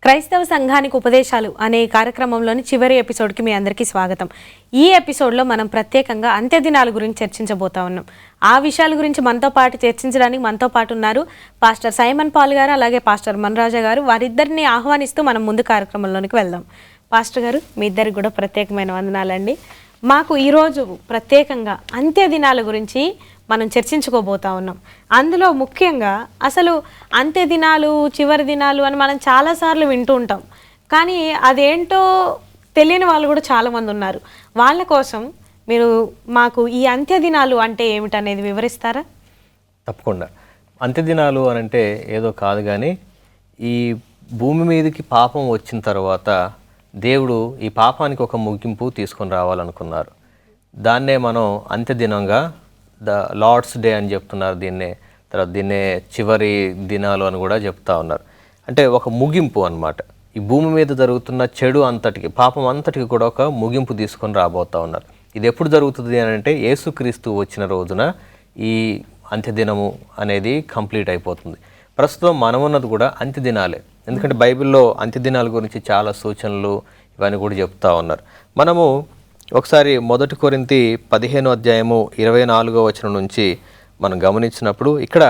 క్రైస్తవ సంఘానికి ఉపదేశాలు అనే కార్యక్రమంలోని చివరి ఎపిసోడ్కి మీ అందరికీ స్వాగతం. ఈ ఎపిసోడ్లో మనం ప్రత్యేకంగా అంత్యదినాల గురించి చర్చించబోతా ఉన్నాం. ఆ విషయాల గురించి మనతో పాటు చర్చించడానికి మనతో పాటు ఉన్నారు పాస్టర్ సైమన్ పాల్ గారు, అలాగే పాస్టర్ మన్రాజా గారు. వారిద్దరిని ఆహ్వానిస్తూ మనం ముందు కార్యక్రమంలోనికి వెళ్దాం. పాస్టర్ గారు, మీ ఇద్దరికి కూడా ప్రత్యేకమైన వందనాలండి. మాకు ఈరోజు ప్రత్యేకంగా అంత్యదినాల గురించి మనం చర్చించుకోబోతా ఉన్నాం. అందులో ముఖ్యంగా అసలు అంత్యదినాలు, చివరి దినాలు అని మనం చాలాసార్లు వింటూ ఉంటాం. కానీ అదేంటో తెలియని వాళ్ళు కూడా చాలామంది ఉన్నారు. వాళ్ళ కోసం మీరు మాకు ఈ అంత్యదినాలు అంటే ఏమిటనేది వివరిస్తారా? తప్పకుండా. అంత్యదినాలు అని అంటే ఏదో కాదు, కానీ ఈ భూమి మీదకి పాపం వచ్చిన తర్వాత దేవుడు ఈ పాపానికి ఒక ముగింపు తీసుకొని రావాలనుకున్నారు. దాన్నే మనం అంత్యదినంగా ద లార్డ్స్ డే అని చెప్తున్నారు. దీన్నే చివరి దినాలు అని కూడా చెప్తా ఉన్నారు. అంటే ఒక ముగింపు అన్నమాట. ఈ భూమి మీద జరుగుతున్న చెడు అంతటికి, పాపం అంతటికి కూడా ఒక ముగింపు తీసుకొని రాబోతా ఉన్నారు. ఇది ఎప్పుడు జరుగుతుంది అని అంటే యేసుక్రీస్తు వచ్చిన రోజున ఈ అంత్యదినము అనేది కంప్లీట్ అయిపోతుంది. ప్రస్తుతం మనమున్నది కూడా అంత్యదినాలే. ఎందుకంటే బైబిల్లో అంత్యదినాల గురించి చాలా సూచనలు ఇవన్నీ కూడా చెప్తా ఉన్నారు. మనము ఒకసారి 1 కొరింథీ 15:24 నుంచి మనం గమనించినప్పుడు ఇక్కడ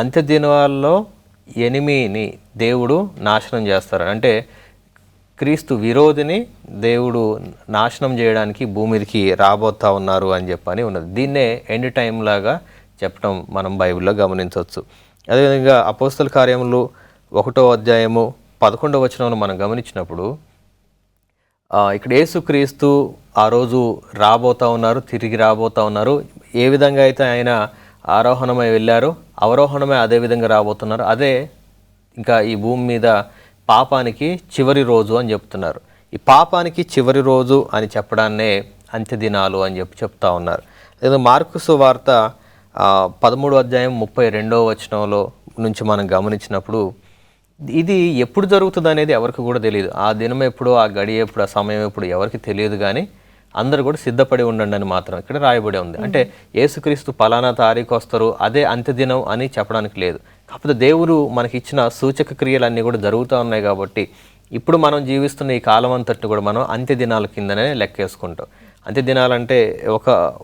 అంత్యదినాల్లో ఎనిమిని దేవుడు నాశనం చేస్తారు. అంటే క్రీస్తు విరోధిని దేవుడు నాశనం చేయడానికి భూమికి రాబోతా ఉన్నారు అని చెప్పని ఉన్నది. దీన్నే ఎండ్ టైం లాగా చెప్పడం మనం బైబిల్లో గమనించవచ్చు. అదేవిధంగా అపోస్తల కార్యములు 1:11 మనం గమనించినప్పుడు ఇక్కడ యేసుక్రీస్తు ఆ రోజు రాబోతా ఉన్నారు, తిరిగి రాబోతా ఉన్నారు. ఏ విధంగా అయితే ఆయన ఆరోహణమై వెళ్ళారో అవరోహణమై అదే విధంగా రాబోతున్నారు. అదే ఇంకా ఈ భూమి మీద పాపానికి చివరి రోజు అని చెప్తున్నారు. ఈ పాపానికి చివరి రోజు అని చెప్పడాన్నే అంత్యదినాలు అని చెప్తా ఉన్నారు. లేదా మార్కు సువార్త 13:32 నుంచి మనం గమనించినప్పుడు ఇది ఎప్పుడు జరుగుతుంది అనేది ఎవరికి కూడా తెలియదు. ఆ దినం ఎప్పుడు, ఆ గడియ ఎప్పుడు, ఆ సమయం ఎప్పుడు ఎవరికి తెలియదు. కానీ అందరూ కూడా సిద్ధపడి ఉండండి అని మాత్రం ఇక్కడ రాయబడి ఉంది. అంటే యేసుక్రీస్తు పలానా తారీఖు వస్తారు, అదే అంత్యదినం అని చెప్పడానికి లేదు. కాకపోతే దేవుడు మనకి ఇచ్చిన సూచక క్రియలన్నీ కూడా జరుగుతూ ఉన్నాయి. కాబట్టి ఇప్పుడు మనం జీవిస్తున్న ఈ కాలం అంతటిని కూడా మనం అంత్యదినాల కిందనే లెక్కేసుకుంటాం. అంత్యదినాలంటే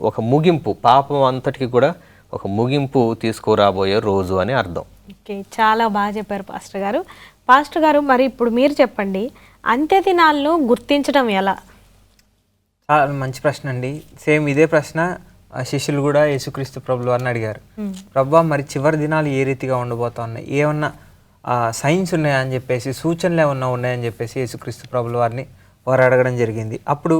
ఒక ముగింపు, పాపం అంతటికి కూడా ఒక ముగింపు తీసుకురాబోయే రోజు అని అర్థం. ఓకే, చాలా బాగా చెప్పారు పాస్టర్ గారు. పాస్టర్ గారు, మరి ఇప్పుడు మీరు చెప్పండి, అంత్యదినాలను గుర్తించడం ఎలా? చాలా మంచి ప్రశ్న అండి. సేమ్ ఇదే ప్రశ్న శిష్యులు కూడా యేసుక్రీస్తు ప్రభులు వారిని అడిగారు. ప్రభువా, మరి చివరి దినాలు ఏ రీతిగా ఉండబోతా ఉన్నాయి, ఏమన్నా సైన్స్ ఉన్నాయా అని చెప్పేసి, సూచనలు ఏమన్నా ఉన్నాయని చెప్పేసి యేసుక్రీస్తు ప్రభులు వారిని అడగడం జరిగింది. అప్పుడు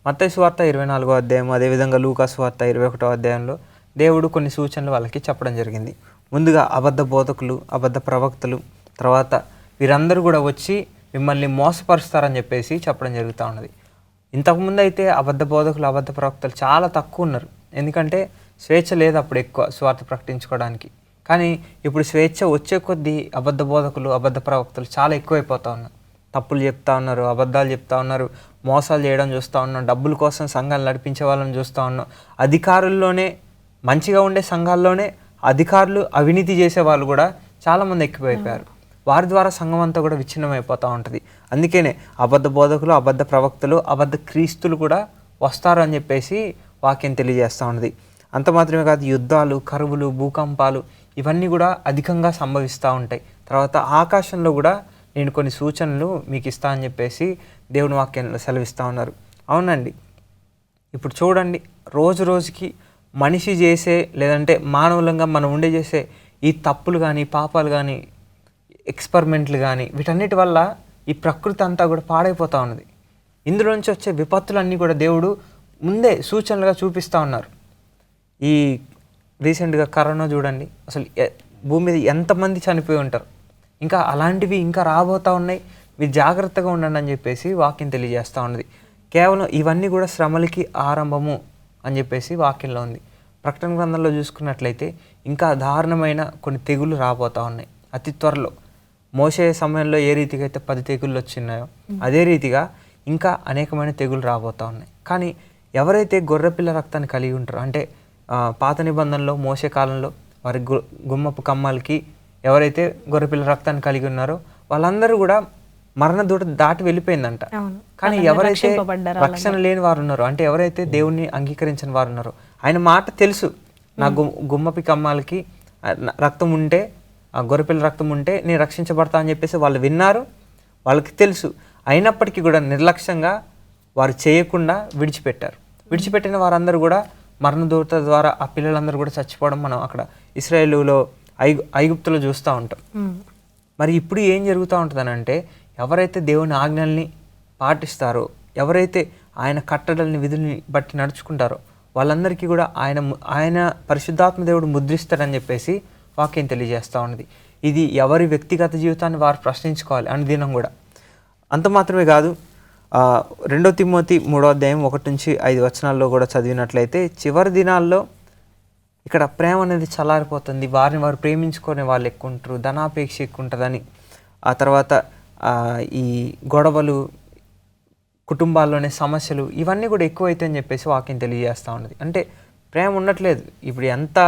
మత్తయి సువార్త 24వ అధ్యాయం, అదేవిధంగా లూకా సువార్త 21వ అధ్యాయంలో దేవుడు కొన్ని సూచనలు వాళ్ళకి చెప్పడం జరిగింది. ముందుగా అబద్ధ బోధకులు, అబద్ధ ప్రవక్తలు, తర్వాత వీరందరూ కూడా వచ్చి మిమ్మల్ని మోసపరుస్తారని చెప్పేసి చెప్పడం జరుగుతూ ఉన్నది. ఇంతకుముందు అయితే అబద్ధ బోధకులు, అబద్ధ ప్రవక్తలు చాలా తక్కువ ఉన్నారు. ఎందుకంటే స్వేచ్ఛ లేదు అప్పుడు ఎక్కువ స్వార్థ ప్రకటించుకోవడానికి. కానీ ఇప్పుడు స్వేచ్ఛ వచ్చే కొద్దీ అబద్ధ బోధకులు, అబద్ధ ప్రవక్తలు చాలా ఎక్కువైపోతూ ఉన్నారు. తప్పులు చెప్తా ఉన్నారు, అబద్ధాలు చెప్తా ఉన్నారు, మోసాలు చేయడం చూస్తూ ఉన్నాం, డబ్బుల కోసం సంఘాలు నడిపించే వాళ్ళని చూస్తూ ఉన్నాం. అధికారుల్లోనే, మంచిగా ఉండే సంఘాల్లోనే అధికారులు అవినీతి చేసే వాళ్ళు కూడా చాలామంది ఎక్కువైపోయారు. వారి ద్వారా సంఘం అంతా కూడా విచ్ఛిన్నమైపోతూ ఉంటుంది. అందుకనే అబద్ధ బోధకులు, అబద్ధ ప్రవక్తలు, అబద్ధ క్రీస్తులు కూడా వస్తారు అని చెప్పేసి వాక్యం తెలియజేస్తూ ఉన్నది. అంత మాత్రమే కాదు, యుద్ధాలు, కరువులు, భూకంపాలు ఇవన్నీ కూడా అధికంగా సంభవిస్తూ ఉంటాయి. తర్వాత ఆకాశంలో కూడా నేను కొన్ని సూచనలు మీకు ఇస్తా అని చెప్పేసి దేవుని వాక్యంలో సెలవిస్తూ ఉన్నారు. అవునండి, ఇప్పుడు చూడండి, రోజు రోజుకి మనిషి చేసే, లేదంటే మానవులంగా మనం ఉండే చేసే ఈ తప్పులు కానీ, పాపాలు కానీ, ఎక్స్పెరిమెంట్లు కానీ, వీటన్నిటి వల్ల ఈ ప్రకృతి అంతా కూడా పాడైపోతూ ఉన్నది. ఇందులో నుంచి వచ్చే విపత్తులన్నీ కూడా దేవుడు ముందే సూచనలుగా చూపిస్తూ ఉన్నారు. ఈ రీసెంట్గా కరోనా చూడండి, అసలు భూమి మీద ఎంతమంది చనిపోయి ఉంటారు. ఇంకా అలాంటివి ఇంకా రాబోతూ ఉన్నాయి, మీరు జాగ్రత్తగా ఉండండి అని చెప్పేసి వాక్యం తెలియజేస్తూ ఉన్నది. కేవలం ఇవన్నీ కూడా శ్రమలకి ఆరంభము అని చెప్పేసి వాక్యంలో ఉంది. ప్రకటన గ్రంథంలో చూసుకున్నట్లయితే ఇంకా దారుణమైన కొన్ని తెగుళ్ళు రాబోతూ ఉన్నాయి అతి త్వరలో. మోసే సమయంలో ఏ రీతిగా అయితే 10 తెగుళ్ళు వచ్చినాయో అదే రీతిగా ఇంకా అనేకమైన తెగులు రాబోతూ ఉన్నాయి. కానీ ఎవరైతే గొర్రెపిల్ల రక్తాన్ని కలిగి ఉంటారో, అంటే పాత నిబంధనలో మోసే కాలంలో వారి గుమ్మపు కమ్మలకి ఎవరైతే గొర్రెపిల్ల రక్తాన్ని కలిగి ఉన్నారో వాళ్ళందరూ కూడా మరణ దూత దాటి వెళ్ళిపోయిందంట. అవును. కానీ వాళ్ళందరూ ఎవరైతే రక్షింపబడ్డారు రక్షణ లేని వారు ఉన్నారో, అంటే ఎవరైతే దేవుణ్ణి అంగీకరించిన వారు ఉన్నారో, ఆయన మాట తెలుసు, నా గుమ్మపి కమ్మాలకి రక్తం ఉంటే, ఆ గొర్రెపిల్ల రక్తం ఉంటే నేను రక్షించబడతా అని చెప్పేసి వాళ్ళు విన్నారు, వాళ్ళకి తెలుసు. అయినప్పటికీ కూడా నిర్లక్ష్యంగా వారు చేయకుండా విడిచిపెట్టారు. విడిచిపెట్టిన వారందరూ కూడా మరణదూత ద్వారా ఆ పిల్లలందరూ కూడా చచ్చిపోవడం మనం అక్కడ ఇశ్రాయేలులో ఐగుప్తులో చూస్తూ ఉంటాం. మరి ఇప్పుడు ఏం జరుగుతూ ఉంటుందనంటే, ఎవరైతే దేవుని ఆజ్ఞల్ని పాటిస్తారో, ఎవరైతే ఆయన కట్టడల్ని విధుల్ని బట్టి నడుచుకుంటారో వాళ్ళందరికీ కూడా ఆయన పరిశుద్ధాత్మ దేవుడు ముద్రిస్తాడని చెప్పేసి వాక్యం తెలియజేస్తూ ఉన్నది. ఇది ఎవరి వ్యక్తిగత జీవితాన్ని వారు ప్రశ్నించుకోవాలి అనుదినం కూడా. అంత మాత్రమే కాదు, 2 తిమోతి 3:1-5 కూడా చదివినట్లయితే, చివరి దినాల్లో ఇక్కడ ప్రేమ అనేది చల్లారిపోతుంది, వారిని వారు ప్రేమించుకునే వాళ్ళు ఎక్కువ ఉంటారు, ధనాపేక్ష ఎక్కువ ఉంటుందని, ఆ తర్వాత ఈ గొడవలు, కుటుంబాల్లోనే సమస్యలు, ఇవన్నీ కూడా ఎక్కువైతే అని చెప్పేసి వాక్యం తెలియజేస్తూ ఉన్నది. అంటే ప్రేమ ఉండట్లేదు. ఇప్పుడు ఎంత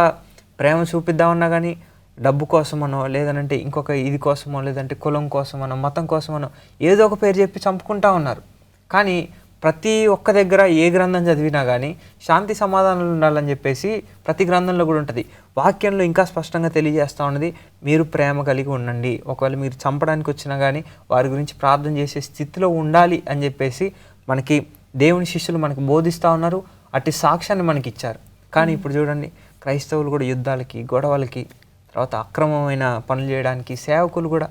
ప్రేమ చూపిద్దామన్నా కానీ డబ్బు కోసమనో, లేదనంటే ఇంకొక ఇది కోసమో, లేదంటే కులం కోసమనో, మతం కోసమనో ఏదో ఒక పేరు చెప్పి చంపుకుంటా ఉన్నారు. కానీ ప్రతి ఒక్క దగ్గర ఏ గ్రంథం చదివినా కానీ శాంతి సమాధానాలు ఉండాలని చెప్పేసి ప్రతి గ్రంథంలో కూడా ఉంటుంది. వాక్యంలో ఇంకా స్పష్టంగా తెలియజేస్తూ ఉన్నది, మీరు ప్రేమ కలిగి ఉండండి, ఒకవేళ మీరు చంపడానికి వచ్చినా కానీ వారి గురించి ప్రార్థన చేసే స్థితిలో ఉండాలి అని చెప్పేసి మనకి దేవుని శిష్యులు మనకు బోధిస్తూ ఉన్నారు. అట్టి సాక్ష్యాన్ని మనకి ఇచ్చారు. కానీ ఇప్పుడు చూడండి, క్రైస్తవులు కూడా యుద్ధాలకి, గొడవలకి, తర్వాత అక్రమమైన పనులు చేయడానికి, సేవకులు కూడా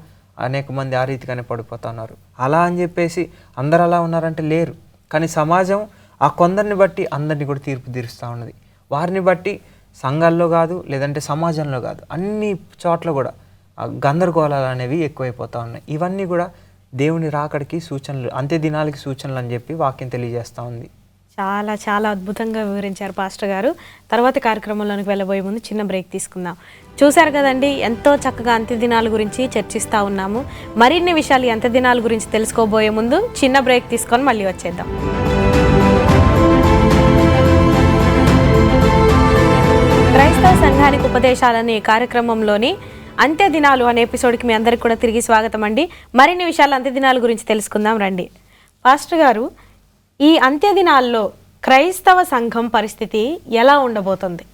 అనేక మంది ఆ రీతిగానే పడిపోతున్నారు. అలా అని చెప్పేసి అందరు అలా ఉన్నారంటే లేరు. కానీ సమాజం ఆ కొందరిని బట్టి అందరినీ కూడా తీర్పు తీరుస్తూ ఉన్నది. వారిని బట్టి సంఘాల్లో కాదు, లేదంటే సమాజంలో కాదు, అన్ని చోట్ల కూడా గందరగోళాలు అనేవి ఎక్కువైపోతూ ఉన్నాయి. ఇవన్నీ కూడా దేవుని రాకడికి సూచనలు, అంత్య దినాలకి సూచనలు అని చెప్పి వాక్యం తెలియజేస్తూ ఉంది. చాలా చాలా అద్భుతంగా వివరించారు పాస్టర్ గారు. తర్వాత కార్యక్రమంలోనికి వెళ్ళబోయే ముందు చిన్న బ్రేక్ తీసుకుందాం. చూశారు కదండి, ఎంతో చక్కగా అంత్య దినాల గురించి చర్చిస్తూ ఉన్నాము. మరిన్ని విషయాలు ఈ అంత్య దినాల గురించి తెలుసుకోబోయే ముందు చిన్న బ్రేక్ తీసుకొని మళ్ళీ వచ్చేద్దాం. క్రైస్తవ సంఘానికి ఉపదేశాలనే కార్యక్రమంలోని అంత్య దినాలు అనే ఎపిసోడ్కి మీ అందరికి కూడా తిరిగి స్వాగతం అండి. మరిన్ని విషయాలు అంత్య దినాల గురించి తెలుసుకుందాం రండి. పాస్టర్ గారు, ఈ అంత్య దినాల్లో క్రైస్తవ సంఘం పరిస్థితి ఎలా ఉండబోతుంది?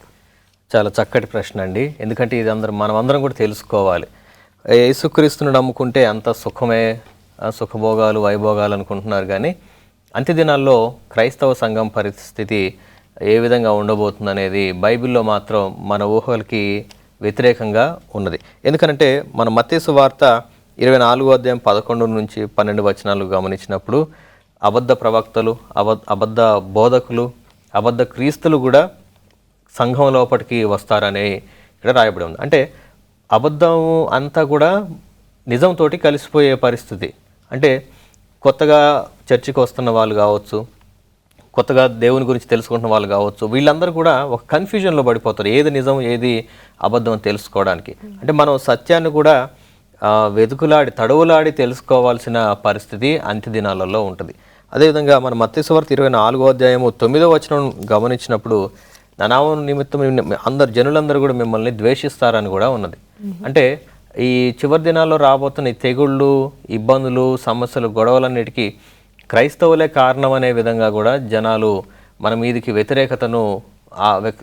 చాలా చక్కటి ప్రశ్న అండి. ఎందుకంటే ఇది మనం అందరం కూడా తెలుసుకోవాలి. యేసుక్రీస్తును నమ్ముకుంటే అంత సుఖమే, సుఖభోగాలు, వైభోగాలు అనుకుంటున్నారు. కానీ అంత్య దినాల్లో క్రైస్తవ సంఘం పరిస్థితి ఏ విధంగా ఉండబోతుంది అనేది బైబిల్లో మాత్రం మన ఊహలకి వ్యతిరేకంగా ఉన్నది. ఎందుకంటే మన మత్తయి సువార్త 24:11-12 గమనించినప్పుడు అబద్ధ ప్రవక్తలు, అబద్ధ బోధకులు, అబద్ధ క్రీస్తులు కూడా సంఘం లోపలికి వస్తారని ఇక్కడ రాయబడి ఉంది. అంటే అబద్ధం అంతా కూడా నిజంతో కలిసిపోయే పరిస్థితి. అంటే కొత్తగా చర్చికి వస్తున్న వాళ్ళు కావచ్చు, కొత్తగా దేవుని గురించి తెలుసుకుంటున్న వాళ్ళు కావచ్చు, వీళ్ళందరూ కూడా ఒక కన్ఫ్యూజన్లో పడిపోతారు, ఏది నిజం ఏది అబద్ధం అని తెలుసుకోవడానికి. అంటే మనం సత్యాన్ని కూడా వెతుకులాడి, తడవులాడి తెలుసుకోవాల్సిన పరిస్థితి అంత్య దినాలలో ఉంటుంది. అదేవిధంగా మన మత్తయి సువార్త 24:9 గమనించినప్పుడు, నా నామం నిమిత్తం జనులందరూ కూడా మిమ్మల్ని ద్వేషిస్తారని కూడా ఉన్నది. అంటే ఈ చివరి దినాల్లో రాబోతున్న ఈ తెగుళ్ళు, ఇబ్బందులు, సమస్యలు, గొడవలన్నిటికీ క్రైస్తవులే కారణం అనే విధంగా కూడా జనాలు మన మీదికి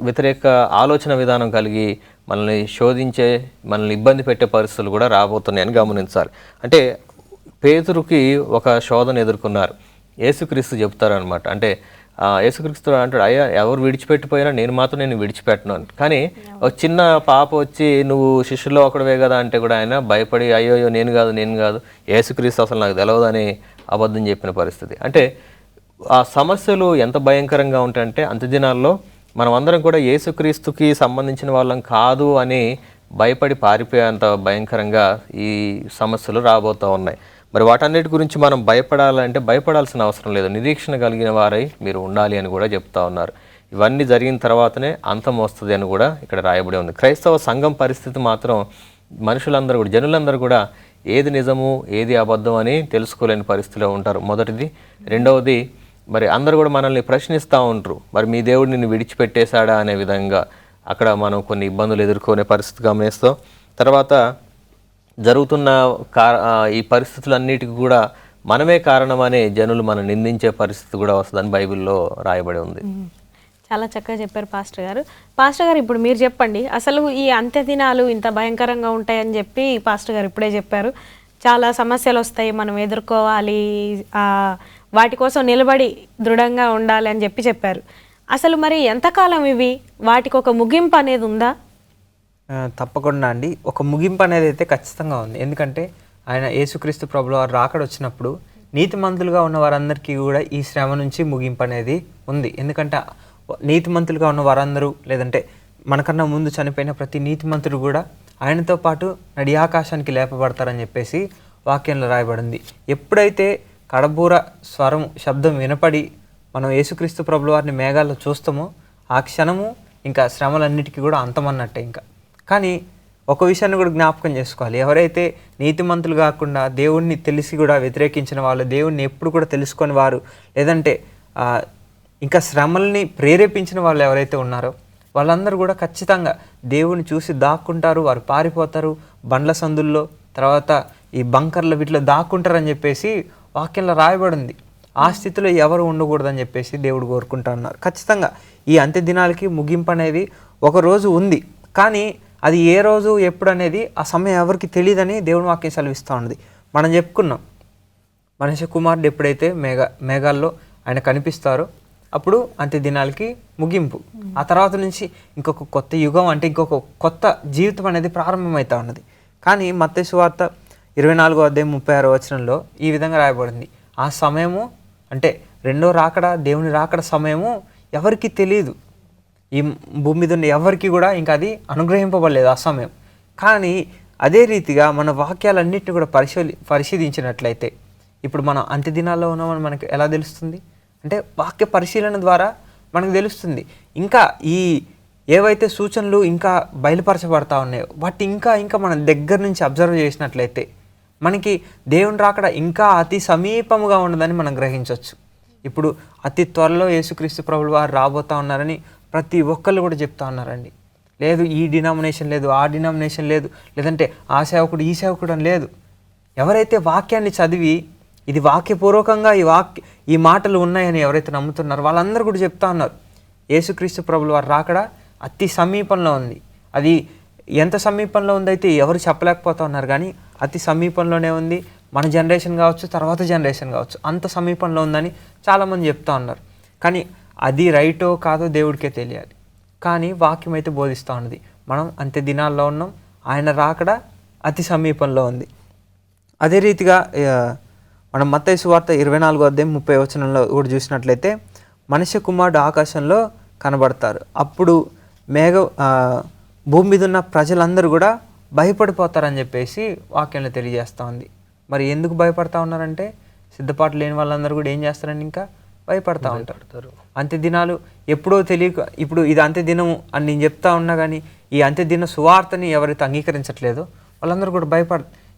వ్యతిరేక ఆలోచన విధానం కలిగి మనల్ని శోధించే, మనల్ని ఇబ్బంది పెట్టే పరిస్థితులు కూడా రాబోతున్నాయని గమనించాలి. అంటే పేతురుకి ఒక శోధన ఎదుర్కొన్నారు. యేసుక్రీస్తు చెప్తారనమాట. అంటే యేసుక్రీస్తు అంటాడు, అయ్యా ఎవరు విడిచిపెట్టిపోయినా నేను విడిచిపెట్టను అని. కానీ ఒక చిన్న పాప వచ్చి నువ్వు శిష్యుల్లో ఒకడవే కదా అంటే కూడా ఆయన భయపడి అయ్యో నేను కాదు యేసుక్రీస్తు అసలు నాకు తెలియదని అబద్ధం చెప్పిన పరిస్థితి. అంటే ఆ సమస్యలు ఎంత భయంకరంగా ఉంటాయంటే అంత్య దినాల్లో మనం అందరం కూడా యేసుక్రీస్తుకి సంబంధించిన వాళ్ళం కాదు అని భయపడి పారిపోయేంత భయంకరంగా ఈ సమస్యలు రాబోతూ ఉన్నాయి. మరి వాటన్నిటి గురించి మనం భయపడాల్సిన అవసరం లేదు, నిరీక్షణ కలిగిన వారై మీరు ఉండాలి అని కూడా చెప్తా ఉన్నారు. ఇవన్నీ జరిగిన తర్వాతనే అంతం వస్తుంది అని కూడా ఇక్కడ రాయబడి ఉంది. క్రైస్తవ సంఘం పరిస్థితి మాత్రం మనుషులందరూ కూడా, జనులందరూ కూడా ఏది నిజము ఏది అబద్ధం అని తెలుసుకోలేని పరిస్థితిలో ఉంటారు. మొదటిది. రెండవది, మరి అందరూ కూడా మనల్ని ప్రశ్నిస్తూ ఉంటారు, మరి మీ దేవుడు నిన్ను విడిచిపెట్టేశాడా అనే విధంగా అక్కడ మనం కొన్ని ఇబ్బందులు ఎదుర్కొనే పరిస్థితి గమనిస్తాం. తర్వాత జరుగుతున్న ఈ పరిస్థితులన్నిటికీ కూడా మనమే కారణమనే జనులు మనం నిందించే పరిస్థితి కూడా వస్తుందని బైబిల్లో రాయబడి ఉంది. చాలా చక్కగా చెప్పారు పాస్టర్ గారు. పాస్టర్ గారు, ఇప్పుడు మీరు చెప్పండి, అసలు ఈ అంత్య దినాలు ఇంత భయంకరంగా ఉంటాయని చెప్పి పాస్టర్ గారు ఇప్పుడే చెప్పారు. చాలా సమస్యలు వస్తాయి, మనం ఎదుర్కోవాలి, వాటి కోసం నిలబడి దృఢంగా ఉండాలి అని చెప్పారు. అసలు మరి ఎంతకాలం ఇవి, వాటికి ఒక ముగింపు అనేది ఉందా? తప్పకుండా అండి, ఒక ముగింపు అనేది అయితే ఖచ్చితంగా ఉంది. ఎందుకంటే ఆయన యేసుక్రీస్తు ప్రభుల వారు రాకడ వచ్చినప్పుడు నీతిమంతులుగా ఉన్న వారందరికీ కూడా ఈ శ్రమ నుంచి ముగింపు అనేది ఉంది. ఎందుకంటే నీతిమంతులుగా ఉన్న వారందరూ, లేదంటే మనకన్నా ముందు చనిపోయిన ప్రతి నీతిమంతుడు కూడా ఆయనతో పాటు నడి ఆకాశానికి లేపబడతారని చెప్పేసి వాక్యంలో రాయబడింది. ఎప్పుడైతే కడబూర శబ్దం వినపడి మనం యేసుక్రీస్తు ప్రభుల వారిని మేఘాల్లో చూస్తామో ఆ క్షణము ఇంకా శ్రమలన్నిటికీ కూడా అంతమన్నట్టే. ఇంకా కానీ ఒక విషయాన్ని కూడా జ్ఞాపకం చేసుకోవాలి, ఎవరైతే నీతిమంతులు కాకుండా దేవుణ్ణి తెలిసి కూడా వ్యతిరేకించిన వాళ్ళు, దేవుణ్ణి ఎప్పుడు కూడా తెలుసుకొని వారు, లేదంటే ఇంకా శ్రమల్ని ప్రేరేపించిన వాళ్ళు ఎవరైతే ఉన్నారో వాళ్ళందరూ కూడా ఖచ్చితంగా దేవుని చూసి దాక్కుంటారు, వారు పారిపోతారు, బండ్ల సందుల్లో, తర్వాత ఈ బంకర్ల వీటిలో దాక్కుంటారని చెప్పేసి వాక్యంలో రాయబడింది. ఆ స్థితిలో ఎవరు ఉండకూడదని చెప్పేసి దేవుడు కోరుకుంటా ఉన్నారు. ఖచ్చితంగా ఈ అంత్య దినాలకి ముగింపు అనేది ఒక రోజు ఉంది, కానీ అది ఏ రోజు ఎప్పుడు అనేది ఆ సమయం ఎవరికి తెలియదని దేవుని వాక్యం సెలవిస్తూ ఉన్నది. మనం చెప్పుకున్నాం, మనిషి కుమారుడు ఎప్పుడైతే మేఘాల్లో ఆయన కనిపిస్తారో అప్పుడు అంత్య దినాలకి ముగింపు. ఆ తర్వాత నుంచి ఇంకొక కొత్త యుగం, అంటే ఇంకొక కొత్త జీవితం అనేది ప్రారంభమవుతా ఉన్నది. కానీ మత్తయి సువార్త 24:36 ఈ విధంగా రాయబడింది, ఆ సమయము అంటే రెండో రాకడ, దేవుని రాకడ సమయము ఎవరికి తెలియదు. ఈ భూమి మీద ఉన్న ఎవరికి కూడా ఇంకా అది అనుగ్రహింపబడలేదు ఆ సమయం. కానీ అదే రీతిగా మన వాక్యాలన్నింటినీ కూడా పరిశీలించినట్లయితే ఇప్పుడు మనం అంత్య దినాల్లో ఉన్నామని మనకు ఎలా తెలుస్తుంది అంటే వాక్య పరిశీలన ద్వారా మనకు తెలుస్తుంది. ఇంకా ఈ ఏవైతే సూచనలు ఇంకా బయలుపరచబడతా ఉన్నాయో వాటి ఇంకా మనం దగ్గర నుంచి అబ్జర్వ్ చేసినట్లయితే మనకి దేవుని రాకడ ఇంకా అతి సమీపముగా ఉన్నదని మనం గ్రహించవచ్చు. ఇప్పుడు అతి త్వరలో యేసుక్రీస్తు ప్రభువు వారు రాబోతా ఉన్నారని ప్రతి ఒక్కళ్ళు కూడా చెప్తా ఉన్నారండి. లేదు ఈ డినామినేషన్ లేదు, ఆ డినామినేషన్ లేదు, లేదంటే ఆ సేవకుడు ఈ సేవకుడు అని లేదు. ఎవరైతే వాక్యాన్ని చదివి ఇది వాక్యపూర్వకంగా ఈ మాటలు ఉన్నాయని ఎవరైతే నమ్ముతున్నారో వాళ్ళందరూ కూడా చెప్తా ఉన్నారు, యేసుక్రీస్తు ప్రభువు వారు రాకడ అతి సమీపంలో ఉంది. అది ఎంత సమీపంలో ఉందైతే ఎవరు చెప్పలేకపోతా ఉన్నారు, కానీ అతి సమీపంలోనే ఉంది. మన జనరేషన్ కావచ్చు, తర్వాత జనరేషన్ కావచ్చు, అంత సమీపంలో ఉందని చాలామంది చెప్తా ఉన్నారు. కానీ అది రైటో కాదో దేవుడికే తెలియాలి. కానీ వాక్యం అయితే బోధిస్తూ ఉన్నది, మనం అంత్య దినాల్లో ఉన్నాం, ఆయన రాకడ అతి సమీపంలో ఉంది. అదే రీతిగా మనం మత్తయి సువార్త 24:30 కూడా చూసినట్లయితే మనుష్య కుమారుడు ఆకాశంలో కనబడతారు, అప్పుడు భూమి మీద ఉన్న ప్రజలందరూ కూడా భయపడిపోతారని చెప్పేసి వాక్యంలో తెలియజేస్తూ ఉంది. మరి ఎందుకు భయపడతా ఉన్నారంటే సిద్ధపాటు లేని వాళ్ళందరూ కూడా ఏం చేస్తారండి, ఇంకా భయపడతా ఉంటారు. అంత్య దినాలు ఎప్పుడో తెలియక, ఇప్పుడు ఇది అంత్య దినము అని నేను చెప్తా ఉన్నా కానీ ఈ అంత్య దిన సువార్తని ఎవరైతే అంగీకరించట్లేదో వాళ్ళందరూ కూడా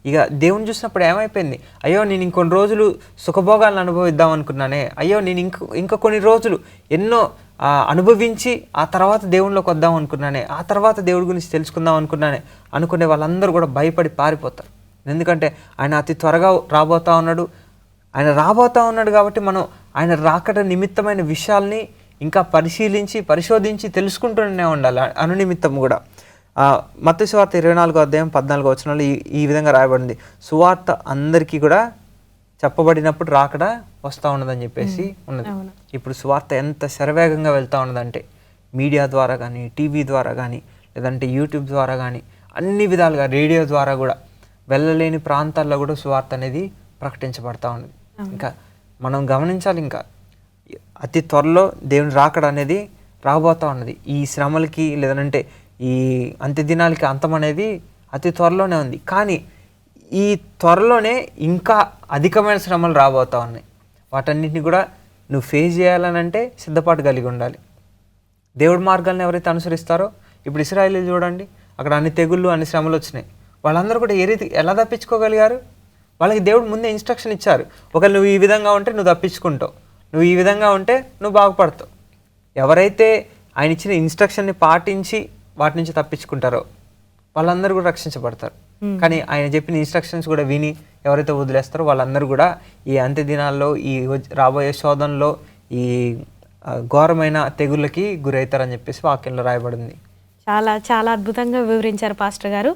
ఇక దేవుని చూసినప్పుడు ఏమైపోయింది, అయ్యో నేను ఇంకొన్ని రోజులు సుఖభోగాలను అనుభవిద్దాం అనుకున్నానే, అయ్యో నేను ఇంకా కొన్ని రోజులు ఎన్నో అనుభవించి ఆ తర్వాత దేవునిలోకి వద్దాం అనుకున్నానే, ఆ తర్వాత దేవుడి గురించి తెలుసుకుందాం అనుకునే వాళ్ళందరూ కూడా భయపడి పారిపోతారు. ఎందుకంటే ఆయన అతి త్వరగా రాబోతా ఉన్నాడు. ఆయన రాబోతా ఉన్నాడు కాబట్టి మనం ఆయన రాకడ నిమిత్తమైన విషయాల్ని ఇంకా పరిశోధించి తెలుసుకుంటూనే ఉండాలి అనునిమిత్తం కూడా. మత్తయి సువార్త 24:14 ఈ విధంగా రాయబడింది, సువార్త అందరికీ కూడా చెప్పబడినప్పుడు రాకడ వస్తూ ఉన్నదని చెప్పేసి ఉన్నది. ఇప్పుడు సువార్త ఎంత శరవేగంగా వెళ్తూ ఉన్నదంటే మీడియా ద్వారా కానీ, టీవీ ద్వారా కానీ, లేదంటే యూట్యూబ్ ద్వారా కానీ, అన్ని విధాలుగా రేడియో ద్వారా కూడా వెళ్ళలేని ప్రాంతాల్లో కూడా సువార్త అనేది ప్రకటించబడతా ఉన్నది. ఇంకా మనం గమనించాలి, ఇంకా అతి త్వరలో దేవుని రాకడ అనేది రాబోతూ ఉన్నది. ఈ శ్రమలకి లేదంటే ఈ అంత్య దినాలకి అంతం అనేది అతి త్వరలోనే ఉంది. కానీ ఈ త్వరలోనే ఇంకా అధికమైన శ్రమలు రాబోతూ ఉన్నాయి. వాటన్నిటిని కూడా నువ్వు ఫేస్ చేయాలనంటే సిద్ధపాటు కలిగి ఉండాలి. దేవుడి మార్గాలను ఎవరైతే అనుసరిస్తారో, ఇప్పుడు ఇశ్రాయేలీలు చూడండి, అక్కడ అన్ని తెగుళ్ళు, అన్ని శ్రమలు వచ్చినాయి. వాళ్ళందరూ కూడా ఎలా తప్పించుకోగలిగారు? వాళ్ళకి దేవుడు ముందే ఇన్స్ట్రక్షన్ ఇచ్చారు, ఒకవేళ నువ్వు ఈ విధంగా ఉంటే నువ్వు తప్పించుకుంటావు, నువ్వు ఈ విధంగా ఉంటే నువ్వు బాగుపడతావు. ఎవరైతే ఆయన ఇచ్చిన ఇన్స్ట్రక్షన్ని పాటించి వాటి నుంచి తప్పించుకుంటారో వాళ్ళందరూ కూడా రక్షించబడతారు. కానీ ఆయన చెప్పిన ఇన్స్ట్రక్షన్స్ కూడా విని ఎవరైతే వదిలేస్తారో వాళ్ళందరూ కూడా ఈ అంత్య దినాల్లో ఈ రాబోయే శోధనలో ఈ ఘోరమైన తెగుళ్ళకి గురవుతారని చెప్పేసి వాక్యంలో రాయబడింది. చాలా చాలా అద్భుతంగా వివరించారు పాస్టర్ గారు.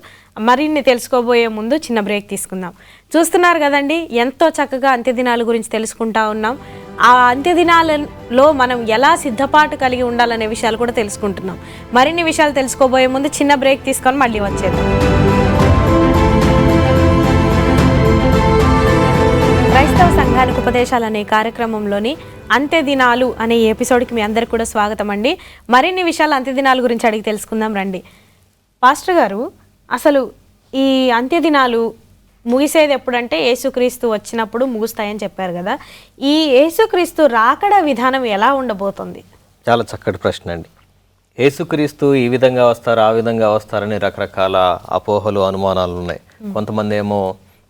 మరిన్ని తెలుసుకోబోయే ముందు చిన్న బ్రేక్ తీసుకుందాం. చూస్తున్నారు కదండి, ఎంతో చక్కగా అంత్యదినాల గురించి తెలుసుకుంటా ఉన్నాం. ఆ అంత్యదినాలలో మనం ఎలా సిద్ధపాటు కలిగి ఉండాలనే విషయాలు కూడా తెలుసుకుంటున్నాం. మరిన్ని విషయాలు తెలుసుకోబోయే ముందు చిన్న బ్రేక్ తీసుకొని మళ్ళీ వచ్చేద్దాం. క్రైస్తవ సంఘానికి ఉపదేశాలు అనే కార్యక్రమంలోని అంత్యదినాలు అనే ఎపిసోడ్కి మీ అందరికి కూడా స్వాగతం అండి. మరిన్ని విషయాలు అంత్యదినాల గురించి అడిగి తెలుసుకుందాం రండి. పాస్టర్ గారు, అసలు ఈ అంత్యదినాలు ముగిసేది ఎప్పుడంటే యేసుక్రీస్తు వచ్చినప్పుడు ముగుస్తాయని చెప్పారు కదా. ఈ యేసుక్రీస్తు రాకడ విధానం ఎలా ఉండబోతుంది? చాలా చక్కటి ప్రశ్న అండి. యేసుక్రీస్తు ఈ విధంగా వస్తారు, ఆ విధంగా వస్తారని రకరకాల అపోహలు, అనుమానాలు ఉన్నాయి. కొంతమంది ఏమో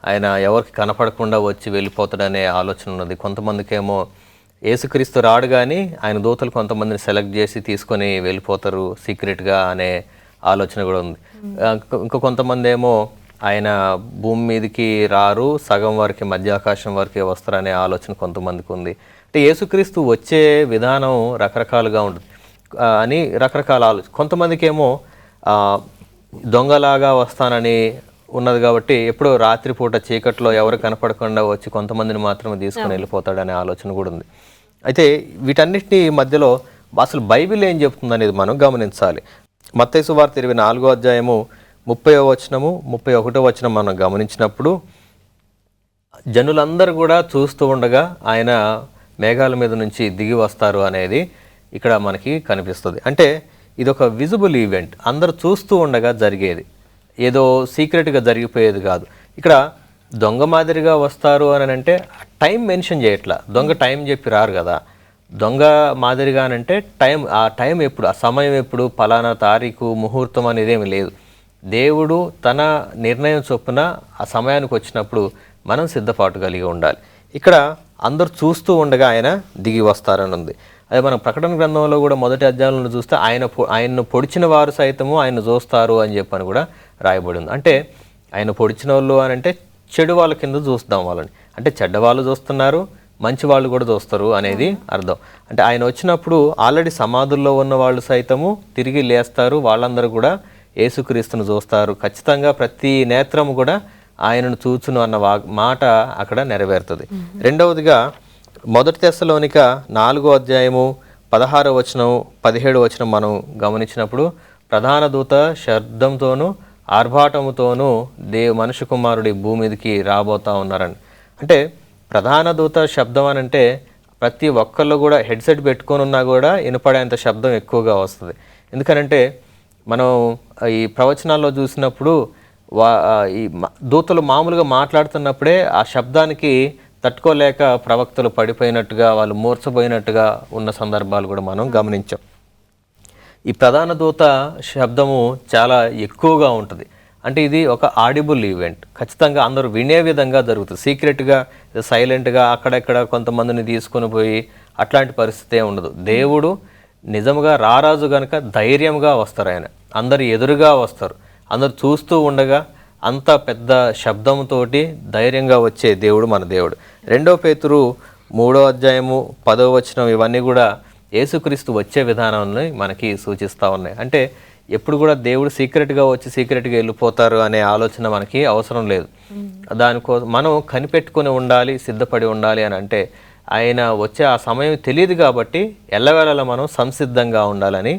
ఆయన ఎవరికి కనపడకుండా వచ్చి వెళ్ళిపోతాడనే ఆలోచన ఉన్నది. కొంతమందికి ఏమో యేసుక్రీస్తు రాడు కానీ ఆయన దూతలు కొంతమందిని సెలెక్ట్ చేసి తీసుకొని వెళ్ళిపోతారు సీక్రెట్గా అనే ఆలోచన కూడా ఉంది. ఇంకా కొంతమంది ఏమో ఆయన భూమి మీదకి రారు, సగం వరకు మధ్యాకాశం వరకే వస్తారనే ఆలోచన కొంతమందికి ఉంది. అంటే యేసుక్రీస్తు వచ్చే విధానం రకరకాలుగా ఉంటుంది అని రకరకాల ఆలోచన. కొంతమందికి ఏమో దొంగలాగా వస్తానని ఉన్నది కాబట్టి ఎప్పుడో రాత్రిపూట చీకట్లో ఎవరు కనపడకుండా వచ్చి కొంతమందిని మాత్రమే తీసుకుని వెళ్ళిపోతాడనే ఆలోచన కూడా ఉంది. అయితే వీటన్నిటి మధ్యలో అసలు బైబిల్ ఏం చెప్తుంది అనేది మనం గమనించాలి. మత్తయి సువార్త 24వ అధ్యాయము 30వ వచనము 31వ వచనం మనం గమనించినప్పుడు జనులందరూ కూడా చూస్తూ ఉండగా ఆయన మేఘాల మీద నుంచి దిగి వస్తారు అనేది ఇక్కడ మనకి కనిపిస్తుంది. అంటే ఇది ఒక విజిబుల్ ఈవెంట్, అందరూ చూస్తూ ఉండగా జరిగేది, ఏదో సీక్రెట్గా జరిగిపోయేది కాదు. ఇక్కడ దొంగ మాదిరిగా వస్తారు అని అంటే టైం మెన్షన్ చేయట్లా. దొంగ టైం చెప్పి రారు కదా. దొంగ మాదిరిగా అంటే ఆ టైం ఎప్పుడు, ఆ సమయం ఎప్పుడు, ఫలానా తారీఖు, ముహూర్తం అనేది ఏమి లేదు. దేవుడు తన నిర్ణయం చొప్పున ఆ సమయానికి వచ్చినప్పుడు మనం సిద్ధపాటు కలిగి ఉండాలి. ఇక్కడ అందరూ చూస్తూ ఉండగా ఆయన దిగి వస్తారని ఉంది. అదే మనం ప్రకటన గ్రంథంలో కూడా మొదటి అధ్యాయంలో చూస్తే ఆయన్ను పొడిచిన వారు సైతము ఆయన చూస్తారు అని చెప్పని కూడా రాయబడి ఉంది. అంటే ఆయన పొడిచిన వాళ్ళు అని అంటే చెడు వాళ్ళ కింద చూస్తాం వాళ్ళని. అంటే చెడ్డవాళ్ళు చూస్తున్నారు, మంచి వాళ్ళు కూడా చూస్తారు అనేది అర్థం. అంటే ఆయన వచ్చినప్పుడు ఆల్రెడీ సమాధుల్లో ఉన్న వాళ్ళు సైతము తిరిగి లేస్తారు, వాళ్ళందరూ కూడా యేసుక్రీస్తును చూస్తారు. ఖచ్చితంగా ప్రతి నేత్రము కూడా ఆయనను చూచును అన్న మాట అక్కడ నెరవేరుతుంది. రెండవదిగా మొదటి తెస్సలోనిక 4వ అధ్యాయము 16వ వచనం 17వ వచనం మనం గమనించినప్పుడు ప్రధాన దూత శబ్దంతోనూ ఆర్భాటముతోనూ మనుష్య కుమారుడి భూమి మీదకి రాబోతా ఉన్నారని. అంటే ప్రధాన దూత శబ్దం అని అంటే ప్రతి ఒక్కళ్ళు కూడా హెడ్సెట్ పెట్టుకొని ఉన్నా కూడా వినపడేంత శబ్దం ఎక్కువగా వస్తుంది. ఎందుకనంటే మనం ఈ ప్రవచనాల్లో చూసినప్పుడు ఈ దూతలు మామూలుగా మాట్లాడుతున్నప్పుడే ఆ శబ్దానికి తట్టుకోలేక ప్రవక్తలు పడిపోయినట్టుగా, వాళ్ళు మూర్చపోయినట్టుగా ఉన్న సందర్భాలు కూడా మనం గమనించాం. ఈ ప్రధాన దూత శబ్దము చాలా ఎక్కువగా ఉంటుంది. అంటే ఇది ఒక ఆడిబుల్ ఈవెంట్, ఖచ్చితంగా అందరూ వినే విధంగా జరుగుతుంది. సీక్రెట్గా సైలెంట్గా అక్కడెక్కడ కొంతమందిని తీసుకొని పోయి అట్లాంటి పరిస్థితి ఉండదు. దేవుడు నిజంగా రారాజు కనుక ధైర్యంగా వస్తారు. ఆయన అందరు ఎదురుగా వస్తారు, అందరు చూస్తూ ఉండగా అంత పెద్ద శబ్దంతో ధైర్యంగా వచ్చే దేవుడు మన దేవుడు. 2 పేతురు 3వ అధ్యాయము 10వ వచనం ఇవన్నీ కూడా యేసుక్రీస్తు వచ్చే విధానాన్ని మనకి సూచిస్తూ ఉన్నాయి. అంటే ఎప్పుడు కూడా దేవుడు సీక్రెట్గా వచ్చి సీక్రెట్గా వెళ్ళిపోతారు అనే ఆలోచన మనకి అవసరం లేదు. దానికోసం మనం కనిపెట్టుకుని ఉండాలి, సిద్ధపడి ఉండాలి అని అంటే ఆయన వచ్చే ఆ సమయం తెలియదు కాబట్టి ఎల్లవేళలా మనం సంసిద్ధంగా ఉండాలని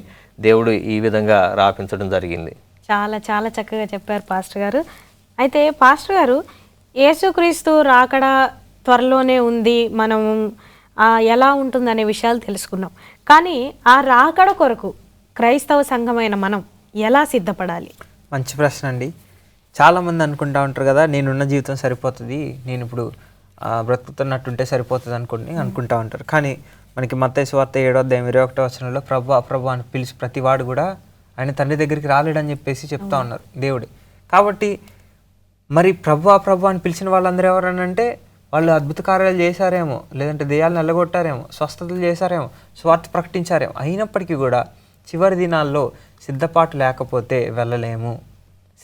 దేవుడు ఈ విధంగా రాపించడం జరిగింది. చాలా చాలా చక్కగా చెప్పారు పాస్టర్ గారు. అయితే పాస్టర్ గారు, యేసుక్రీస్తు రాకడ త్వరలోనే ఉంది, మనం ఎలా ఉంటుందనే విషయాలు తెలుసుకున్నాం. కానీ ఆ రాకడ కొరకు క్రైస్తవ సంఘమైన మనం ఎలా సిద్ధపడాలి? మంచి ప్రశ్న అండి. చాలామంది అనుకుంటా ఉంటారు కదా, నేనున్న జీవితం సరిపోతుంది, నేను ఇప్పుడు బ్రతుకుతున్నట్టుంటే సరిపోతుంది అనుకుంటా ఉంటారు. కానీ మనకి మత్తయి సువార్త 7వ అధ్యాయం 21వ వచనంలో ప్రభు అని పిలిచి ప్రతివాడు కూడా ఆయన తండ్రి దగ్గరికి రాలేడని చెప్పేసి చెప్తా ఉన్నారు దేవుడు. కాబట్టి మరి ప్రభు అని పిలిచిన వాళ్ళందరూ ఎవరనంటే వాళ్ళు అద్భుత కార్యాలు చేశారేమో, లేదంటే దెయ్యాలను నల్లగొట్టారేమో, స్వస్థతలు చేశారేమో, స్వార్థ ప్రకటించారేమో. అయినప్పటికీ కూడా చివరి దినాల్లో సిద్ధపాటు లేకపోతే వెళ్ళలేము.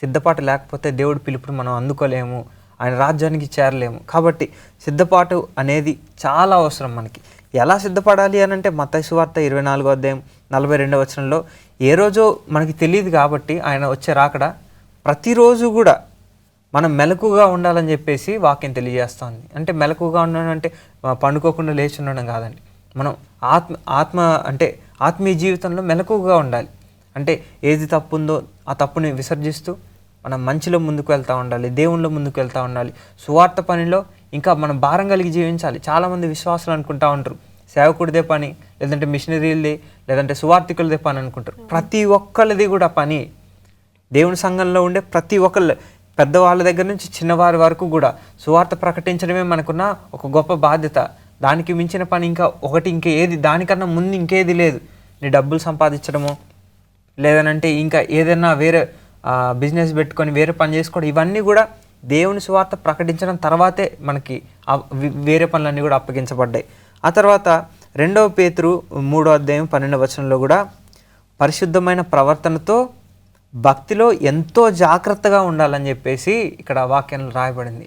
సిద్ధపాటు లేకపోతే దేవుడి పిలుపుని మనం అందుకోలేము, ఆయన రాజ్యానికి చేరలేము. కాబట్టి సిద్ధపాటు అనేది చాలా అవసరం మనకి. ఎలా సిద్ధపడాలి అని అంటే మత్తయి సువార్త 24వ అధ్యాయం 42వ వచనంలో, ఏ రోజో మనకి తెలియదు కాబట్టి ఆయన వచ్చే రాకడ ప్రతిరోజు కూడా మనం మెలకుగా ఉండాలని చెప్పేసి వాక్యం తెలియజేస్తుంది. అంటే మెలకుగా ఉండడం అంటే పండుకోకుండా లేచి ఉండడం కాదండి. మనం ఆత్మీయ జీవితంలో మెలకుగా ఉండాలి. అంటే ఏది తప్పు ఉందో ఆ తప్పుని విసర్జిస్తూ మనం మంచిలో ముందుకు వెళ్తూ ఉండాలి, దేవుళ్ళో ముందుకు వెళ్తూ ఉండాలి. సువార్త పనిలో ఇంకా మనం భారం కలిగి జీవించాలి. చాలామంది విశ్వాసాలు అనుకుంటూ ఉంటారు సేవకుడిదే పని, లేదంటే మిషనరీలదే, లేదంటే సువార్థికులదే పని అనుకుంటారు. ప్రతి ఒక్కళ్ళది కూడా పని. దేవుని సంఘంలో ఉండే ప్రతి ఒక్కళ్ళు, పెద్దవాళ్ళ దగ్గర నుంచి చిన్నవారి వరకు కూడా సువార్త ప్రకటించడమే మనకున్న ఒక గొప్ప బాధ్యత. దానికి మించిన పని ఇంకేది దానికన్నా ముందు ఇంకేది లేదు. నీ డబ్బులు సంపాదించడమో, లేదనంటే ఇంకా ఏదైనా వేరే బిజినెస్ పెట్టుకొని వేరే పని చేసుకోవడం, ఇవన్నీ కూడా దేవుని సువార్త ప్రకటించడం తర్వాతే మనకి వేరే పనులన్నీ కూడా అప్పగించబడ్డాయి. ఆ తర్వాత 2వ పేతురు 3వ అధ్యాయం 12వ వచనంలో కూడా పరిశుద్ధమైన ప్రవర్తనతో భక్తిలో ఎంతో జాగ్రత్తగా ఉండాలని చెప్పేసి ఇక్కడ వాక్యంలో రాయబడింది.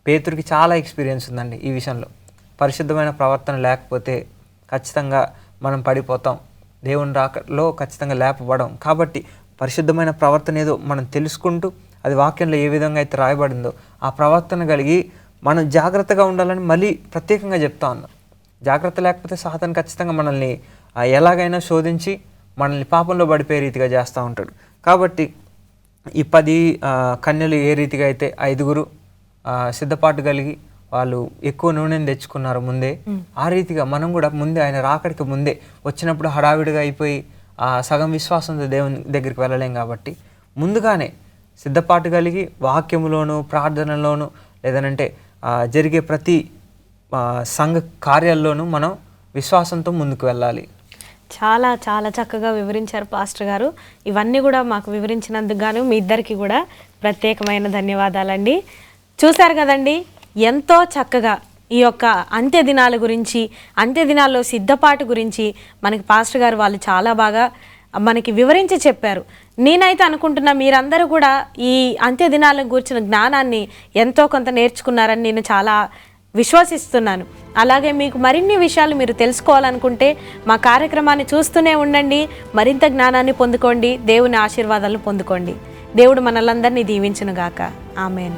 పేతురుకి చాలా ఎక్స్పీరియన్స్ ఉందండి ఈ విషయంలో. పరిశుద్ధమైన ప్రవర్తన లేకపోతే ఖచ్చితంగా మనం పడిపోతాం, దేవుని రాకలో ఖచ్చితంగా లేపబడం. కాబట్టి పరిశుద్ధమైన ప్రవర్తన ఏదో మనం తెలుసుకుంటూ, అది వాక్యంలో ఏ విధంగా అయితే రాయబడిందో ఆ ప్రవర్తన కలిగి మనం జాగ్రత్తగా ఉండాలని మళ్ళీ ప్రత్యేకంగా చెప్తా ఉన్నాం. జాగ్రత్త లేకపోతే సాతాను ఖచ్చితంగా మనల్ని ఎలాగైనా శోధించి మనల్ని పాపంలో పడిపోయే రీతిగా చేస్తూ ఉంటాడు. కాబట్టి ఈ 10 కన్యలు ఏ రీతిగా అయితే 5గురు సిద్ధపాటు కలిగి వాళ్ళు ఎక్కువ నూనెని తెచ్చుకున్నారు ముందే, ఆ రీతిగా మనం కూడా ముందే ఆయన రాకడికి ముందే వచ్చినప్పుడు హడావిడిగా అయిపోయి సగం విశ్వాసంతో దేవుని దగ్గరికి వెళ్ళలేం. కాబట్టి ముందుగానే సిద్ధపాటు కలిగి వాక్యములోను ప్రార్థనలోను లేదనంటే జరిగే ప్రతి సంఘ కార్యాల్లోనూ మనం విశ్వాసంతో ముందుకు వెళ్ళాలి. చాలా చాలా చక్కగా వివరించారు పాస్టర్ గారు. ఇవన్నీ కూడా మాకు వివరించినందుకు గాను మీ ఇద్దరికి కూడా ప్రత్యేకమైన ధన్యవాదాలండి. చూశారు కదండి, ఎంతో చక్కగా ఈ యొక్క అంత్య దినాల గురించి, అంత్య దినాల్లో సిద్ధపాటు గురించి మనకి పాస్టర్ గారు వాళ్ళు చాలా బాగా మనకి వివరించి చెప్పారు. నేనైతే అనుకుంటున్నా మీరందరూ కూడా ఈ అంత్య దినాలను గురించిన జ్ఞానాన్ని ఎంతో కొంత నేర్చుకున్నారని నేను చాలా విశ్వసిస్తున్నాను. అలాగే మీకు మరిన్ని విషయాలు మీరు తెలుసుకోవాలనుకుంటే మా కార్యక్రమాన్ని చూస్తూనే ఉండండి, మరింత జ్ఞానాన్ని పొందుకోండి, దేవుని ఆశీర్వాదాలను పొందుకోండి. దేవుడు మనలందరినీ దీవించును గాక. ఆమేన్.